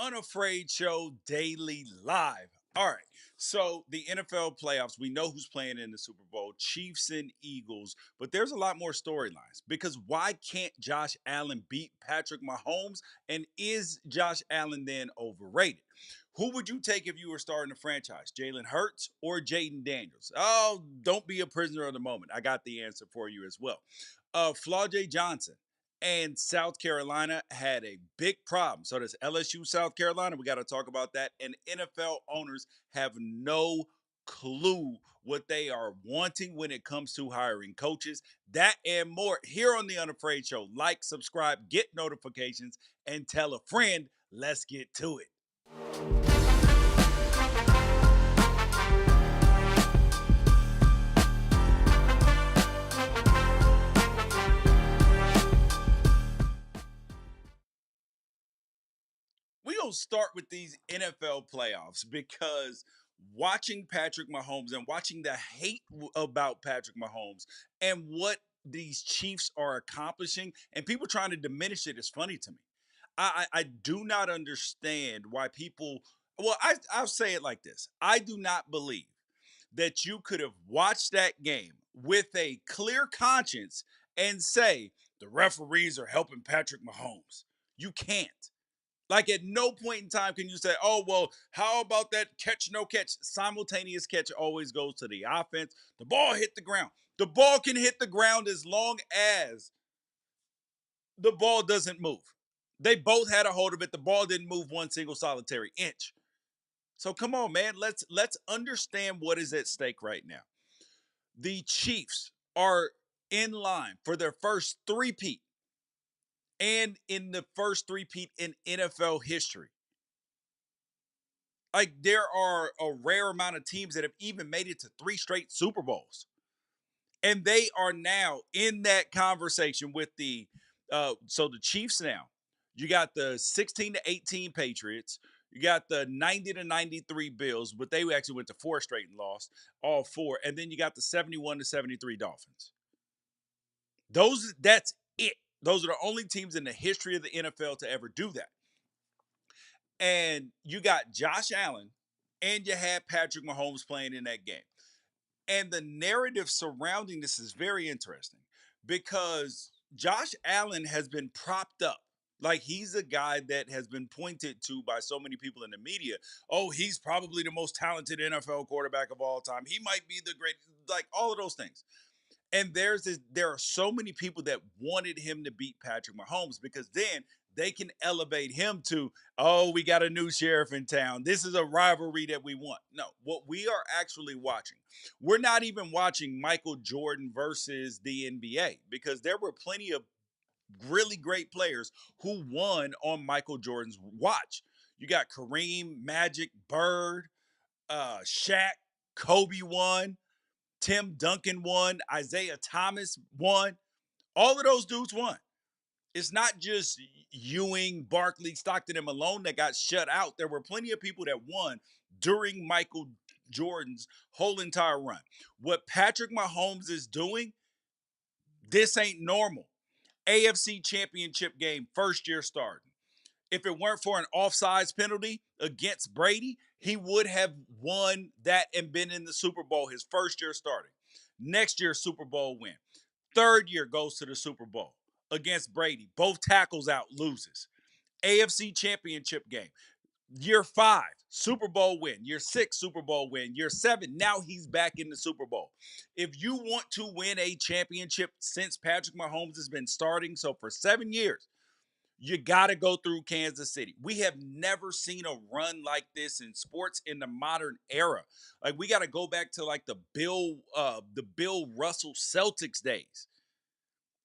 Unafraid Show Daily Live. All right. So the NFL playoffs, we know who's playing in the Super Bowl, Chiefs and Eagles, but there's a lot more storylines because why can't Josh Allen beat Patrick Mahomes? And is Josh Allen then overrated? Who would you take if you were starting a franchise, Jalen Hurts or Jayden Daniels? Oh, don't be a prisoner of the moment. I got the answer for you as well. Flau'Jae Johnson and South Carolina had a big problem. So does LSU, South Carolina. We got to talk about that. And NFL owners have no clue what they are wanting when it comes to hiring coaches. That and more here on the Unafraid Show. Like, subscribe, get notifications, and tell a friend. Let's get to it. We're going to start with these NFL playoffs because watching Patrick Mahomes and watching the hate about Patrick Mahomes and what these Chiefs are accomplishing and people trying to diminish it is funny to me. I do not understand why people, well, I'll say it like this. I do not believe that you could have watched that game with a clear conscience and say the referees are helping Patrick Mahomes. You can't. Like at no point in time can you say, oh, well, how about that catch, no catch? Simultaneous catch always goes to the offense. The ball hit the ground. The ball can hit the ground as long as the ball doesn't move. They both had a hold of it. The ball didn't move one single solitary inch. So come on, man. Let's understand what is at stake right now. The Chiefs are in line for their first three-peat and in the first three-peat in NFL history. Like there are a rare amount of teams that have even made it to three straight Super Bowls. And they are now in that conversation with the Chiefs now. You got the 16 to 18 Patriots. You got the 90 to 93 Bills, but they actually went to four straight and lost all four. And then you got the 71 to 73 Dolphins. That's it. Those are the only teams in the history of the NFL to ever do that. And you got Josh Allen and you had Patrick Mahomes playing in that game. And the narrative surrounding this is very interesting because Josh Allen has been propped up. Like he's a guy that has been pointed to by so many people in the media. Oh, he's probably the most talented NFL quarterback of all time. He might be the greatest, like all of those things. And there are so many people that wanted him to beat Patrick Mahomes because then they can elevate him to, oh, we got a new sheriff in town. This is a rivalry that we want. No, what we are actually watching, we're not even watching Michael Jordan versus the NBA because there were plenty of really great players who won on Michael Jordan's watch. You got Kareem, Magic, Bird, Shaq, Kobe won. Tim Duncan won. Isaiah Thomas won. All of those dudes won. It's not just Ewing, Barkley, Stockton, and Malone that got shut out. There were plenty of people that won during Michael Jordan's whole entire run. What Patrick Mahomes is doing, this ain't normal. AFC Championship game, first year starting. If it weren't for an offsides penalty against Brady, he would have won that and been in the Super Bowl his first year starting. Next year, Super Bowl win. Third year goes to the Super Bowl against Brady. Both tackles out, loses. AFC Championship game. Year 5, Super Bowl win. Year 6, Super Bowl win. Year 7, now he's back in the Super Bowl. If you want to win a championship since Patrick Mahomes has been starting, so for 7 years, you got to go through Kansas City. We have never seen a run like this in sports in the modern era. Like we got to go back to like the Bill Russell Celtics days.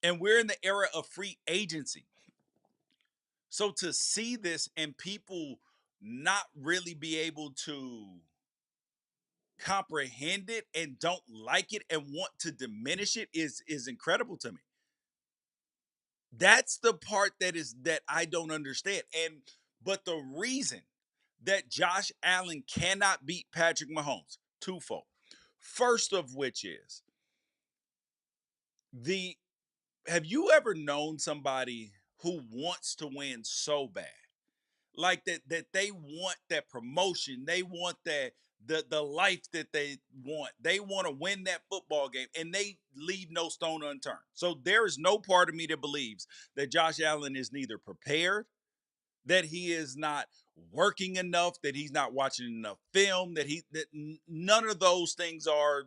And we're in the era of free agency. So to see this and people not really be able to comprehend it and don't like it and want to diminish it is incredible to me. That's the part that I don't understand. But the reason that Josh Allen cannot beat Patrick Mahomes, twofold. First of which is the have you ever known somebody who wants to win so bad? like that they want that promotion. They want that the life that they want. They want to win that football game, and they leave no stone unturned. So there is no part of me that believes that Josh Allen is neither prepared, that he is not working enough, that he's not watching enough film, that none of those things are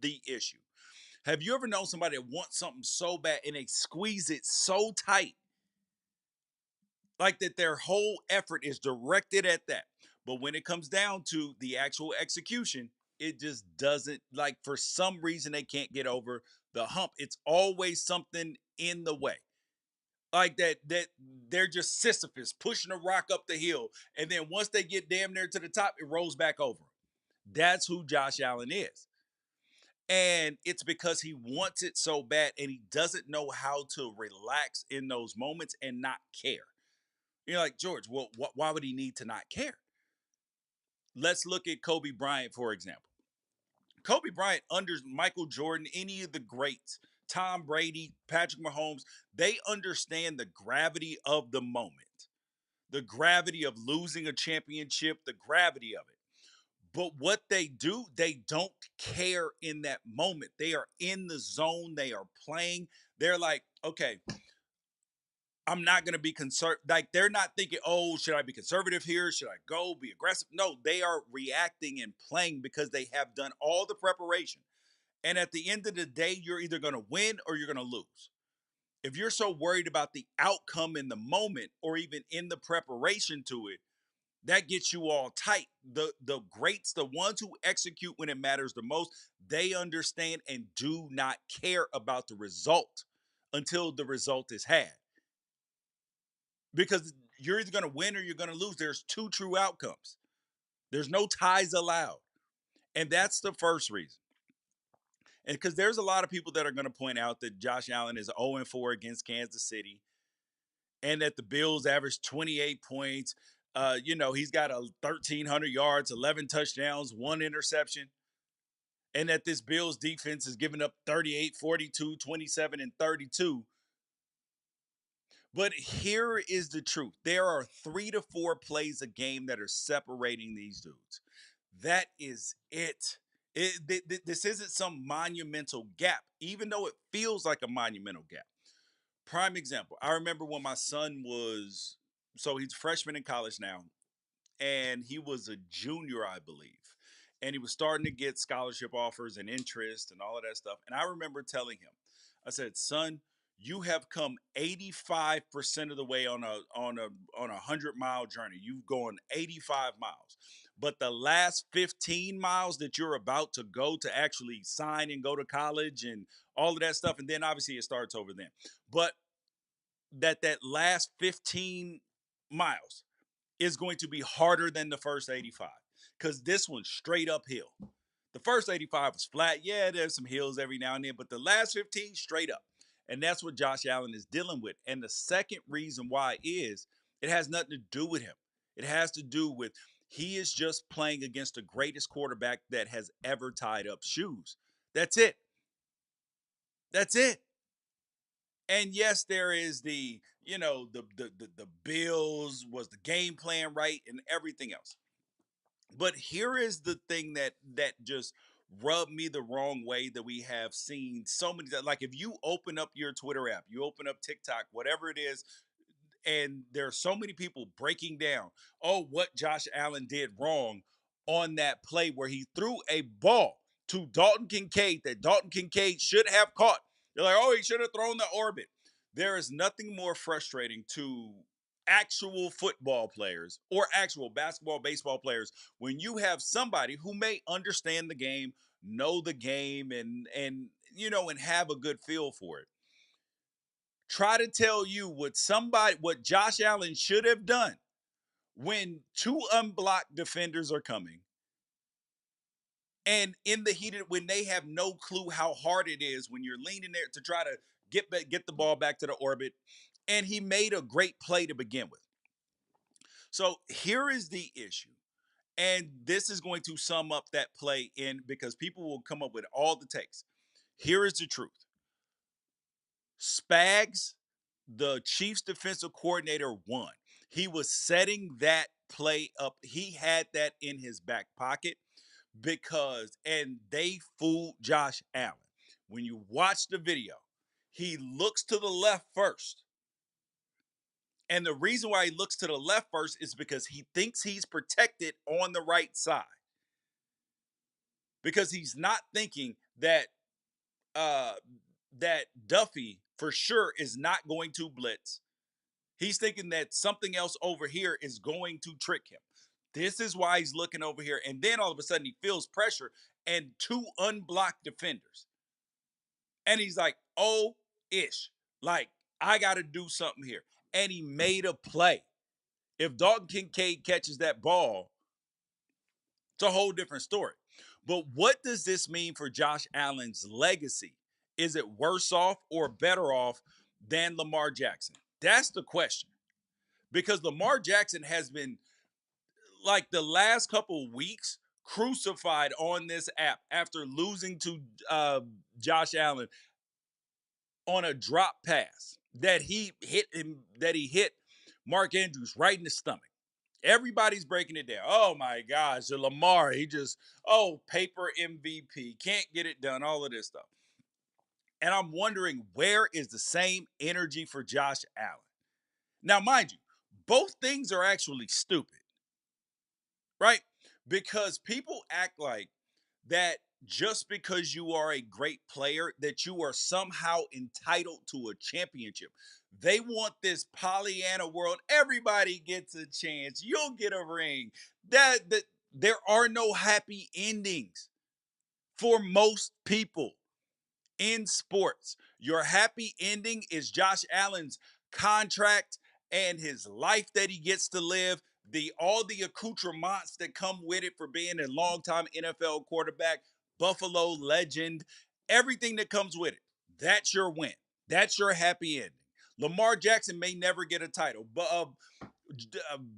the issue. Have you ever known somebody that wants something so bad and they squeeze it so tight, like that their whole effort is directed at that? But when it comes down to the actual execution, it just doesn't, like, for some reason they can't get over the hump. It's always something in the way. Like that they're just Sisyphus pushing a rock up the hill. And then once they get damn near to the top, it rolls back over. That's who Josh Allen is. And it's because he wants it so bad and he doesn't know how to relax in those moments and not care. You're like, George, well, why would he need to not care? Let's look at Kobe Bryant, for example. Kobe Bryant, under Michael Jordan, any of the greats, Tom Brady, Patrick Mahomes, they understand the gravity of the moment, the gravity of losing a championship, the gravity of it. But what they do, they don't care in that moment. They are in the zone, they are playing. They're like, okay, I'm not going to be concerned. Like, they're not thinking, oh, should I be conservative here? Should I go be aggressive? No, they are reacting and playing because they have done all the preparation. And at the end of the day, you're either going to win or you're going to lose. If you're so worried about the outcome in the moment or even in the preparation to it, that gets you all tight. The greats, the ones who execute when it matters the most, they understand and do not care about the result until the result is had. Because you're either going to win or you're going to lose. There's two true outcomes. There's no ties allowed. And that's the first reason. And because there's a lot of people that are going to point out that Josh Allen is 0-4 against Kansas City and that the Bills average 28 points. He's got 1,300 yards, 11 touchdowns, one interception. And that this Bills defense is giving up 38, 42, 27, and 32. But here is the truth. There are 3 to 4 plays a game that are separating these dudes. That is it. This isn't some monumental gap, even though it feels like a monumental gap. Prime example. I remember when my son he's a freshman in college now, and he was a junior, I believe. And he was starting to get scholarship offers and interest and all of that stuff. And I remember telling him, I said, son, you have come 85% of the way on a 100-mile journey. You've gone 85 miles. But the last 15 miles that you're about to go to actually sign and go to college and all of that stuff, and then obviously it starts over then. But that last 15 miles is going to be harder than the first 85 because this one's straight uphill. The first 85 was flat. Yeah, there's some hills every now and then, but the last 15 straight up. And that's what Josh Allen is dealing with. And the second reason why is it has nothing to do with him. It has to do with he is just playing against the greatest quarterback that has ever tied up shoes. That's it. That's it. And yes, there is the Bills was the game plan right and everything else. But here is the thing that just rubbed me the wrong way that we have seen so many, like, if you open up your Twitter app, you open up TikTok, whatever it is, and there are so many people breaking down, oh, what Josh Allen did wrong on that play where he threw a ball to Dalton Kincaid that Dalton Kincaid should have caught. They're like, oh, he should have thrown the orbit. There is nothing more frustrating to actual football players or actual basketball, baseball players when you have somebody who may understand the game, know the game, and have a good feel for it, try to tell you what Josh Allen should have done when two unblocked defenders are coming and in the heat when they have no clue how hard it is when you're leaning there to try to get the ball back to the orbit. And he made a great play to begin with. So here is the issue. And this is going to sum up that play in because people will come up with all the takes. Here is the truth. Spags, the Chiefs defensive coordinator, won. He was setting that play up. He had that in his back pocket and they fooled Josh Allen. When you watch the video, he looks to the left first. And the reason why he looks to the left first is because he thinks he's protected on the right side. Because he's not thinking uh that Duffy for sure is not going to blitz. He's thinking that something else over here is going to trick him. This is why he's looking over here. And then all of a sudden he feels pressure and two unblocked defenders. And he's like, oh, ish. Like, I got to do something here. And he made a play. If Dalton Kincaid catches that ball, it's a whole different story. But what does this mean for Josh Allen's legacy? Is it worse off or better off than Lamar Jackson? That's the question. Because Lamar Jackson has been, like, the last couple of weeks, crucified on this app after losing to Josh Allen on a drop pass that he hit Mark Andrews right in the stomach. Everybody's breaking it down. Oh my gosh, Lamar, paper MVP, can't get it done, all of this stuff. And I'm wondering, where is the same energy for Josh Allen? Now, mind you, both things are actually stupid, right? Because people act like that just because you are a great player, that you are somehow entitled to a championship. They want this Pollyanna world. Everybody gets a chance. You'll get a ring. That there are no happy endings for most people in sports. Your happy ending is Josh Allen's contract and his life that he gets to live, all the accoutrements that come with it for being a longtime NFL quarterback, Buffalo legend, everything that comes with it. That's your win. That's your happy ending. Lamar Jackson may never get a title, but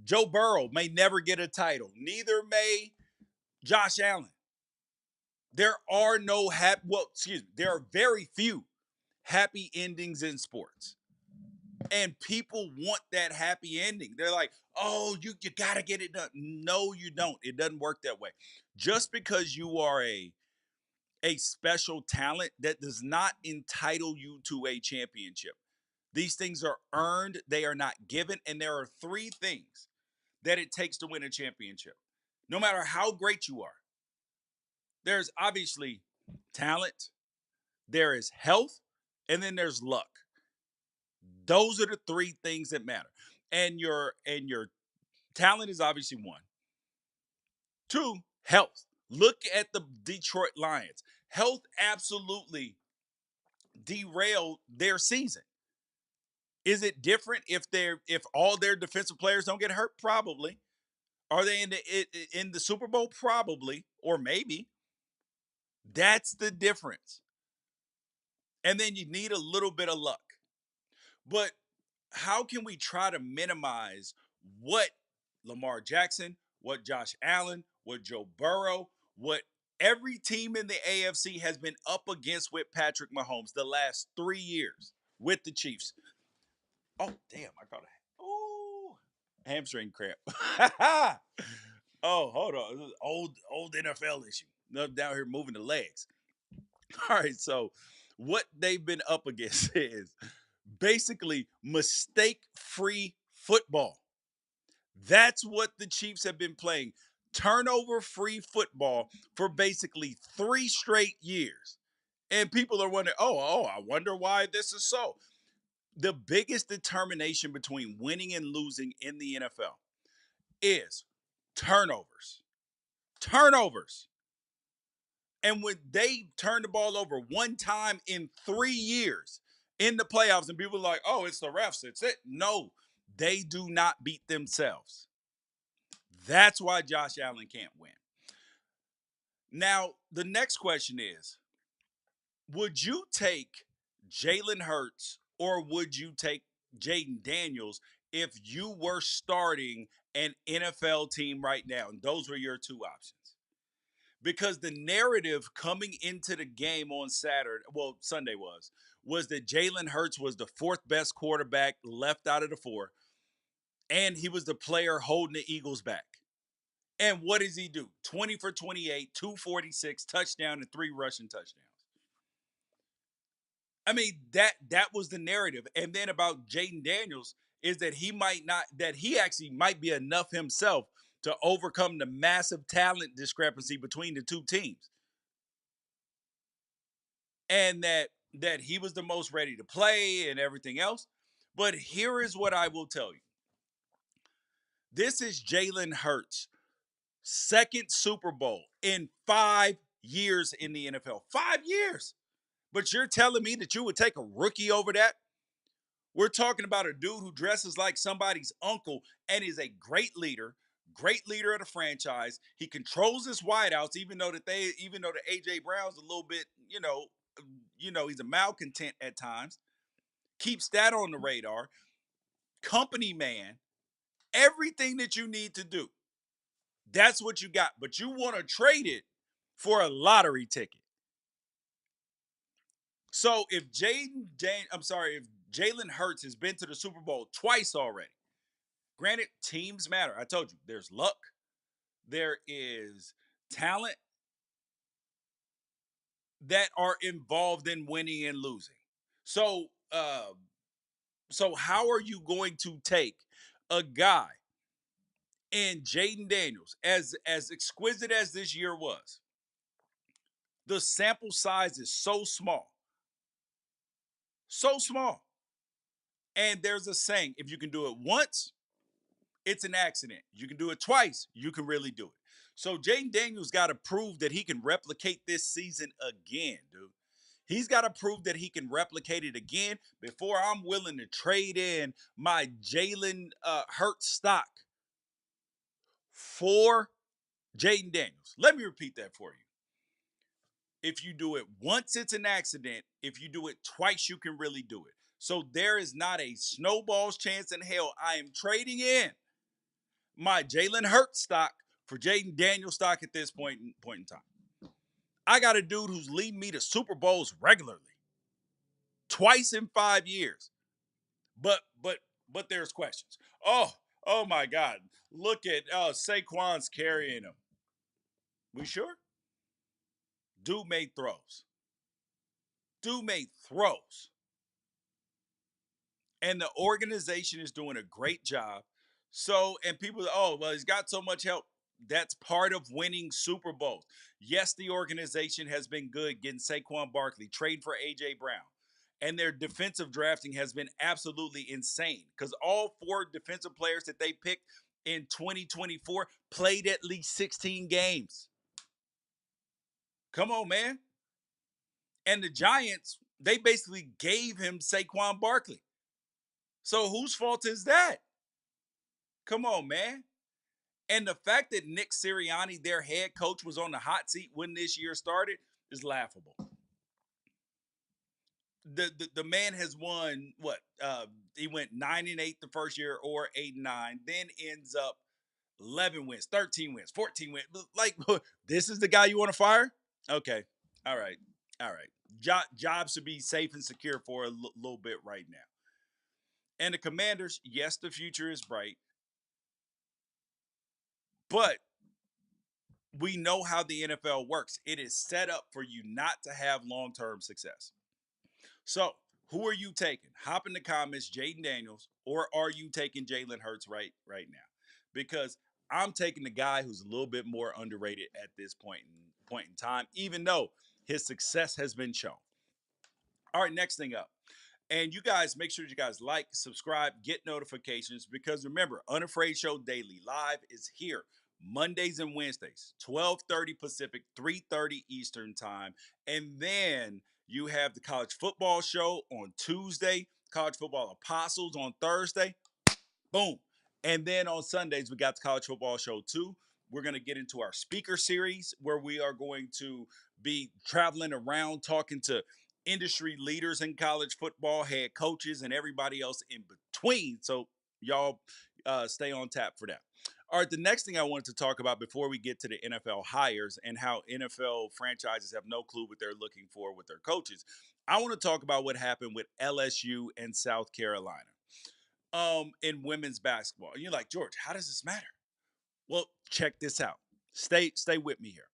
Joe Burrow may never get a title. Neither may Josh Allen. There are there are very few happy endings in sports. And people want that happy ending. They're like, oh, you got to get it done. No, you don't. It doesn't work that way. Just because you are a special talent, that does not entitle you to a championship. These things are earned, they are not given. And there are three things that it takes to win a championship. No matter how great you are, there's obviously talent, there is health, and then there's luck. Those are the three things that matter. And your talent is obviously one. Two, health. Look at the Detroit Lions. Health absolutely derailed their season. Is it different if all their defensive players don't get hurt? Probably. Are they in the Super Bowl? Probably, or maybe. That's the difference. And then you need a little bit of luck. But how can we try to minimize what Lamar Jackson, what Josh Allen, what Joe Burrow, what every team in the AFC has been up against with Patrick Mahomes the last 3 years with the Chiefs? Oh, damn, I caught hamstring cramp. Oh, hold on. Old NFL issue. Down here moving the legs. All right, so what they've been up against is basically mistake-free football. That's what the Chiefs have been playing. Turnover-free football for basically 3 straight years. And people are wondering, I wonder why this is so. The biggest determination between winning and losing in the NFL is turnovers. Turnovers. And when they turn the ball over one time in 3 years in the playoffs, and people are like, oh, it's the refs, it's it. No, they do not beat themselves. That's why Josh Allen can't win. Now, the next question is, would you take Jalen Hurts or would you take Jayden Daniels if you were starting an NFL team right now? And those were your two options. Because the narrative coming into the game on Sunday was that Jalen Hurts was the fourth best quarterback left out of the four. And he was the player holding the Eagles back. And what does he do? 20 for 28, 246, touchdown, and 3 rushing touchdowns. I mean, that was the narrative. And then about Jayden Daniels is that he actually might be enough himself to overcome the massive talent discrepancy between the two teams. And that he was the most ready to play and everything else. But here is what I will tell you. This is Jalen Hurts' second Super Bowl in 5 years in the NFL. 5 years. But you're telling me that you would take a rookie over that? We're talking about a dude who dresses like somebody's uncle and is a great leader of the franchise. He controls his wideouts, even though the AJ Brown's a little bit, he's a malcontent at times. Keeps that on the radar. Company man, everything that you need to do. That's what you got. But you want to trade it for a lottery ticket. So if Jalen Hurts has been to the Super Bowl twice already, granted, teams matter. I told you, there's luck, there is talent that are involved in winning and losing. So, so how are you going to take a guy in Jayden Daniels, as exquisite as this year was? The sample size is so small. And there's a saying: if you can do it once, it's an accident. You can do it twice, you can really do it. So Jayden Daniels got to prove that he can replicate this season again, dude. He's got to prove that he can replicate it again before I'm willing to trade in my Jalen Hurts stock for Jayden Daniels. Let me repeat that for you. If you do it once, it's an accident. If you do it twice, you can really do it. So there is not a snowball's chance in hell I am trading in my Jalen Hurts stock for Jayden Daniels stock at this point in time. I got a dude who's leading me to Super Bowls regularly, twice in 5 years. But there's questions. Oh my God! Look at Saquon's carrying him. We sure? Dude made throws. Dude made throws. And the organization is doing a great job. So, and people, oh, well, he's got so much help. That's part of winning Super Bowls. Yes, the organization has been good getting Saquon Barkley, trade for AJ Brown. And their defensive drafting has been absolutely insane because all 4 defensive players that they picked in 2024 played at least 16 games. Come on, man. And the Giants, they basically gave him Saquon Barkley. So whose fault is that? Come on, man. And the fact that Nick Sirianni, their head coach, was on the hot seat when this year started is laughable. The man has won what? He went 9-8 the first year, or 8-9. Then ends up 11 wins, 13 wins, 14 wins. Like this is the guy you want to fire? Okay, all right, all right. Jobs should be safe and secure for a little bit right now. And the Commanders, yes, the future is bright, but we know how the NFL works. It is set up for you not to have long-term success. So, who are you taking? Hop in the comments, Jayden Daniels, or are you taking Jalen Hurts right now? Because I'm taking the guy who's a little bit more underrated at this point in time, even though his success has been shown. All right, next thing up. And you guys, make sure you guys like, subscribe, get notifications, because remember, Unafraid Show Daily Live is here Mondays and Wednesdays, 12:30 Pacific, 3:30 Eastern Time. And then you have the College Football Show on Tuesday, College Football Apostles on Thursday. Boom. And then on Sundays, we got the College Football Show too. We're going to get into our speaker series where we are going to be traveling around talking to industry leaders in college football, head coaches, and everybody else in between. So y'all stay on tap for that. All right, the next thing I wanted to talk about before we get to the NFL hires and how NFL franchises have no clue what they're looking for with their coaches, I want to talk about what happened with LSU and South Carolina. in women's basketball. And you're like, George, how does this matter? Well, check this out. Stay with me here.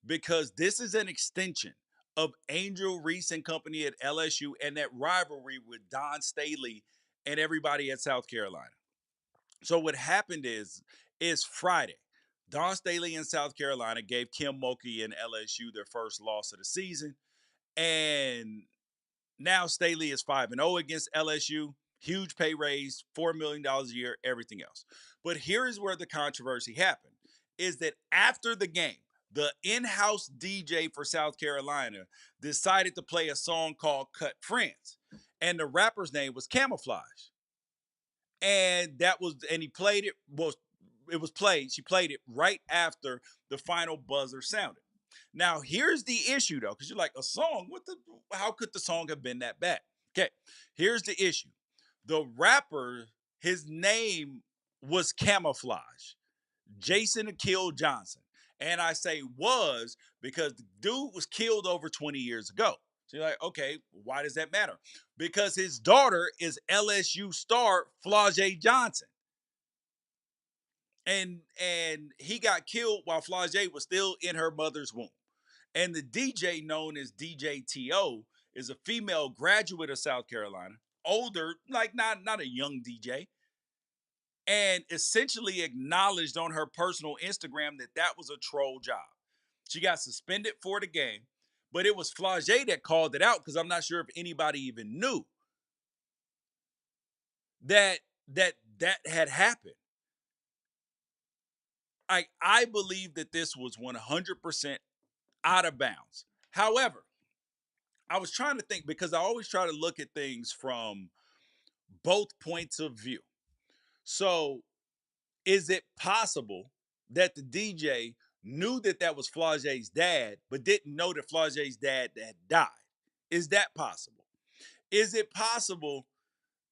Because this is an extension of Angel Reese and company at LSU and that rivalry with Don Staley and everybody at South Carolina. So what happened is Friday, Don Staley in South Carolina gave Kim Mulkey and LSU their first loss of the season. And now Staley is 5-0 against LSU. Huge pay raise, $4 million a year, everything else. But here is where the controversy happened, is that after the game, the in-house DJ for South Carolina decided to play a song called Cut Friends. And the rapper's name was Camouflage. And he played it was played. She played it right after the final buzzer sounded. Now, here's the issue though, because you're like, a song, how could the song have been that bad? Okay, here's the issue. The rapper, his name was Camouflage, Jason Akil Johnson. And I say was because the dude was killed over 20 years ago. So you're like, okay, why does that matter? Because his daughter is LSU star Flau'Jae Johnson. And he got killed while Flau'Jae was still in her mother's womb. And the DJ known as DJ T.O. is a female graduate of South Carolina, older, like not a young DJ, and essentially acknowledged on her personal Instagram that that was a troll job. She got suspended for the game, but it was Flau'Jae that called it out because I'm not sure if anybody even knew that that had happened. I believe that this was 100% out of bounds. However, I was trying to think because I always try to look at things from both points of view. So, is it possible that the DJ knew that that was Flau'Jae's dad, but didn't know that Flau'Jae's dad had died? Is that possible? Is it possible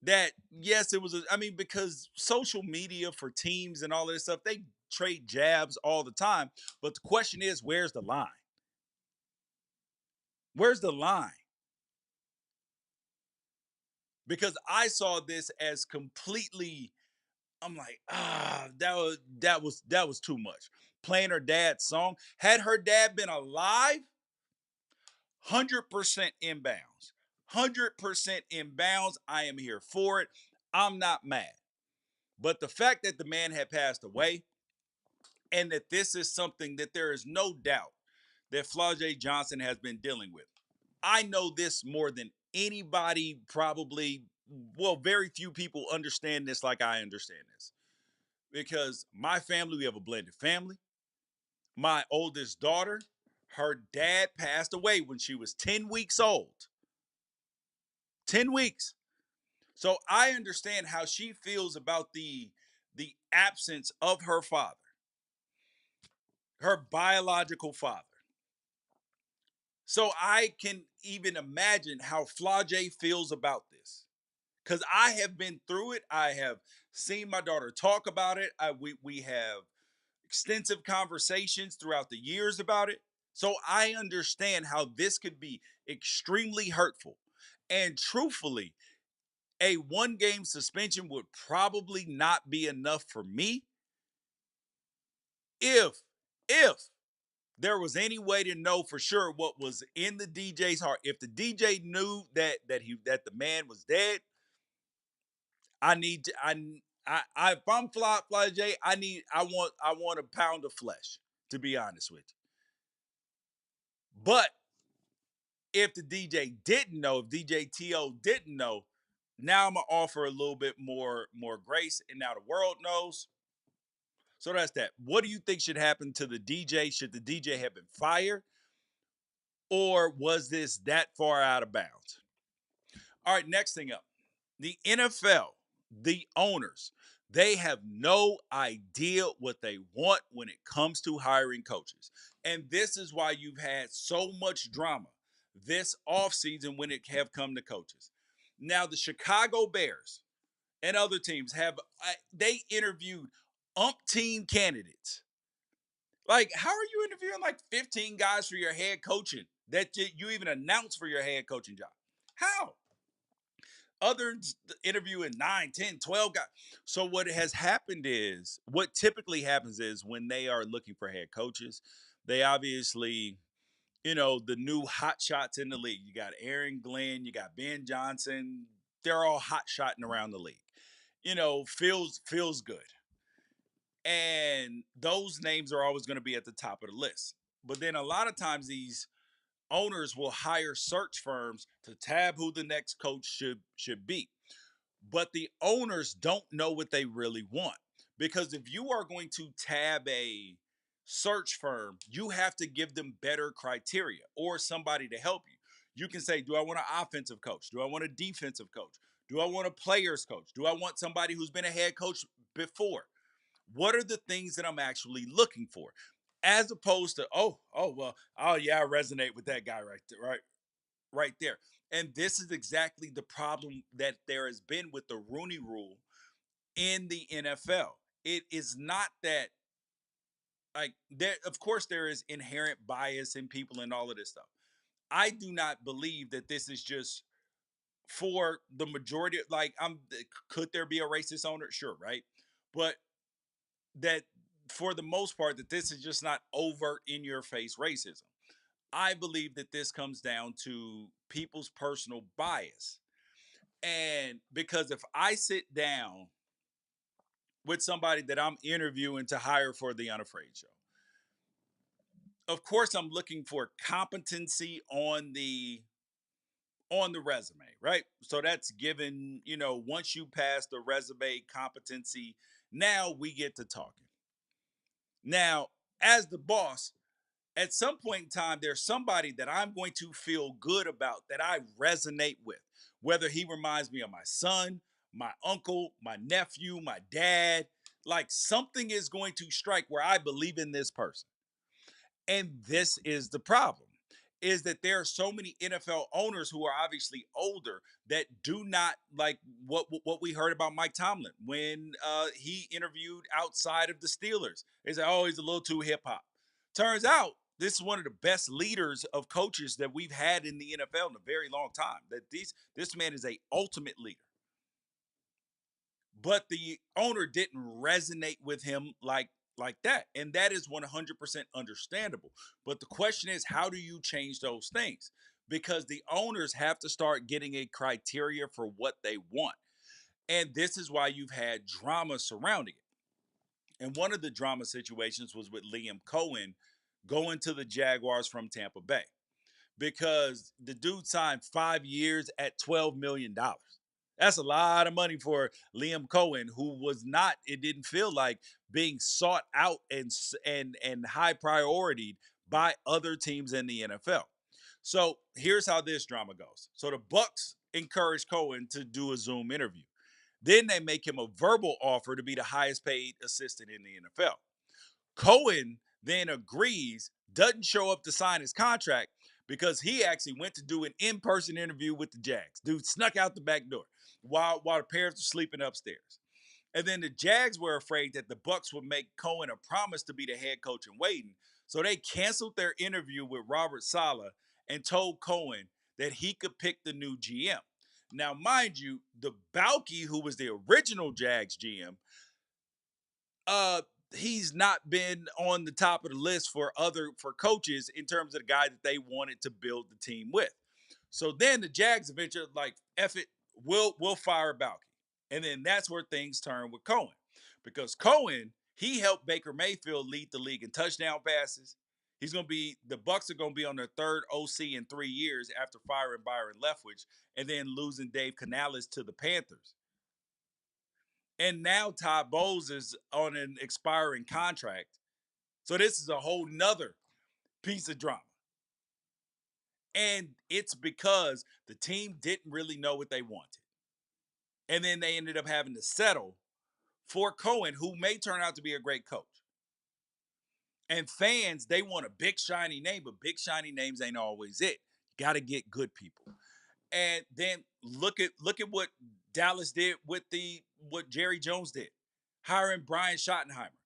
that yes, it was? I mean, because social media for teams and all of this stuff, they trade jabs all the time. But the question is, where's the line? Where's the line? Because I saw this as completely. I'm like, that was too much. Playing her dad's song. Had her dad been alive, 100% inbounds. 100% inbounds. I am here for it. I'm not mad. But the fact that the man had passed away and that this is something that there is no doubt that Flau'Jae Johnson has been dealing with. I know this more than anybody probably, well, very few people understand this like I understand this. Because my family, we have a blended family. My oldest daughter, her dad passed away when she was 10 weeks old. 10 weeks. So I understand how she feels about the absence of her father, her biological father. So I can even imagine how Flau'Jae feels about this. Because I have been through it. I have seen my daughter talk about it. We have extensive conversations throughout the years about it. So I understand how this could be extremely hurtful. And truthfully, a 1 game suspension would probably not be enough for me if if there was any way to know for sure what was in the DJ's heart. If the DJ knew that the man was dead, I need to if I'm Flau'Jae, I want a pound of flesh, to be honest with you. But if the DJ didn't know, if DJ TO didn't know, now I'm gonna offer a little bit more grace, and now the world knows. So that's that. What do you think should happen to the DJ? Should the DJ have been fired, or was this that far out of bounds? All right, next thing up, the NFL, the owners, they have no idea what they want when it comes to hiring coaches. And this is why you've had so much drama this offseason when it have come to coaches. Now, the Chicago Bears and other teams they interviewed umpteen candidates. Like, how are you interviewing like 15 guys for your head coaching that you even announced for your head coaching job? How? Others interviewing 9, 10, 12 guys. So what typically happens is when they are looking for head coaches, they obviously, the new hot shots in the league. You got Aaron Glenn, you got Ben Johnson. They're all hot shotting around the league. Feels good. And those names are always going to be at the top of the list. But then a lot of times these owners will hire search firms to tab who the next coach should be. But the owners don't know what they really want. Because if you are going to tab a search firm, you have to give them better criteria or somebody to help you. You can say, do I want an offensive coach? Do I want a defensive coach? Do I want a players coach? Do I want somebody who's been a head coach before? What are the things that I'm actually looking for? As opposed to, well, oh yeah, I resonate with that guy right there, right there. And this is exactly the problem that there has been with the Rooney Rule in the NFL. It is not that, like, there, of course there is inherent bias in people and all of this stuff. I do not believe that this is just for the majority. Like, could there be a racist owner? Sure, right? But that for the most part, that this is just not overt in your face racism. I believe that this comes down to people's personal bias. And because if I sit down with somebody that I'm interviewing to hire for the Unafraid show, of course I'm looking for competency on the resume, right? So that's given, once you pass the resume competency, now we get to talking. Now, as the boss, at some point in time, there's somebody that I'm going to feel good about, that I resonate with, whether he reminds me of my son, my uncle, my nephew, my dad. Like, something is going to strike where I believe in this person. And this is the problem, is that there are so many NFL owners who are obviously older that do not like what we heard about Mike Tomlin when he interviewed outside of the Steelers. They say, oh, he's a little too hip hop. Turns out this is one of the best leaders of coaches that we've had in the NFL in a very long time. That this man is a ultimate leader. But the owner didn't resonate with him like that, and that is 100% understandable. But the question is, how do you change those things? Because the owners have to start getting a criteria for what they want, and this is why you've had drama surrounding it. And one of the drama situations was with Liam Coen going to the Jaguars from Tampa Bay, because the dude signed 5 years at $12 million. That's a lot of money for Liam Coen, who was not, it didn't feel like, being sought out and high priority by other teams in the NFL. So here's how this drama goes. So the Bucs encouraged Coen to do a Zoom interview. Then they make him a verbal offer to be the highest paid assistant in the NFL. Coen then agrees, doesn't show up to sign his contract because he actually went to do an in-person interview with the Jags. Dude snuck out the back door while the parents were sleeping upstairs. And then the Jags were afraid that the Bucs would make Coen a promise to be the head coach in waiting. So they canceled their interview with Robert Saleh and told Coen that he could pick the new GM. Now, mind you, the Balky, who was the original Jags GM, uh he's not been on the top of the list for coaches in terms of the guy that they wanted to build the team with. So then the Jags eventually like, F it, we'll fire Balky. And then that's where things turn with Coen. Because Coen, he helped Baker Mayfield lead the league in touchdown passes. The Bucs are gonna be on their third OC in 3 years after firing Byron Leftwich and then losing Dave Canales to the Panthers. And now Todd Bowles is on an expiring contract. So this is a whole nother piece of drama. And it's because the team didn't really know what they wanted. And then they ended up having to settle for Coen, who may turn out to be a great coach. And fans, they want a big shiny name, but big shiny names ain't always it. Got to get good people. And then look at what Dallas did with what Jerry Jones did, hiring Brian Schottenheimer.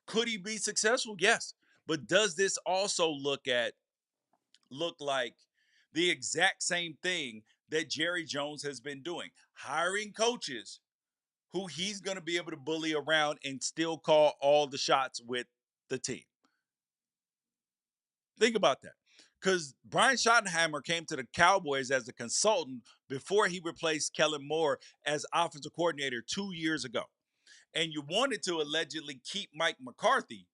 Could he be successful? Yes. But does this also look like the exact same thing that Jerry Jones has been doing, hiring coaches who he's going to be able to bully around and still call all the shots with the team. Think about that. Because Brian Schottenheimer came to the Cowboys as a consultant before he replaced Kellen Moore as offensive coordinator 2 years ago. And you wanted to allegedly keep Mike McCarthy.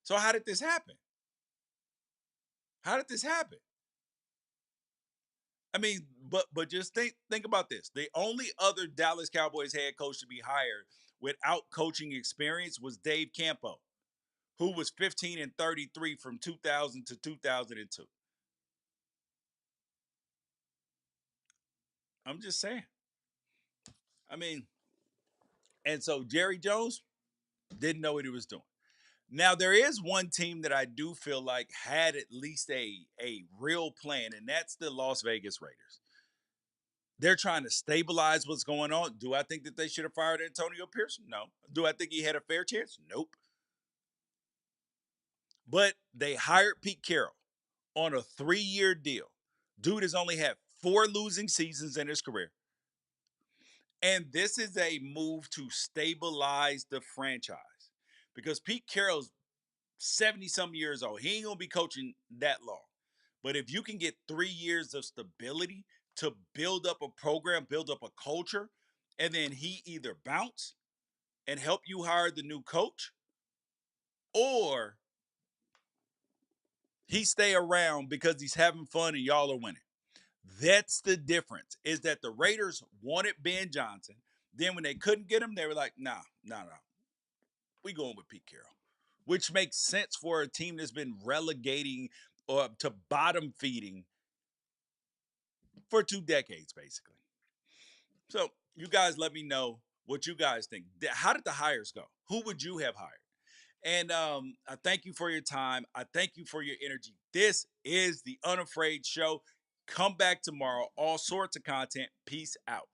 So how did this happen? How did this happen? I mean, but just think about this. The only other Dallas Cowboys head coach to be hired without coaching experience was Dave Campo, who was 15-33 from 2000 to 2002. I'm just saying. I mean, and so Jerry Jones didn't know what he was doing. Now there is one team that I do feel like had at least a real plan, and that's the Las Vegas Raiders. They're trying to stabilize what's going on. Do I think that they should have fired Antonio Pierce? No. Do I think he had a fair chance? Nope. But they hired Pete Carroll on a 3-year deal. Dude has only had 4 losing seasons in his career. And this is a move to stabilize the franchise because Pete Carroll's 70 some years old. He ain't going to be coaching that long. But if you can get 3 years of stability to build up a program, build up a culture, and then he either bounce and help you hire the new coach, or he stay around because he's having fun and y'all are winning. That's the difference. Is that the Raiders wanted Ben Johnson. Then when they couldn't get him, they were like, nah, nah, nah. We going with Pete Carroll. Which makes sense for a team that's been relegating or to bottom feeding for 2 decades, basically. So you guys let me know what you guys think. How did the hires go? Who would you have hired? And I thank you for your time. I thank you for your energy. This is the Unafraid Show. Come back tomorrow. All sorts of content. Peace out.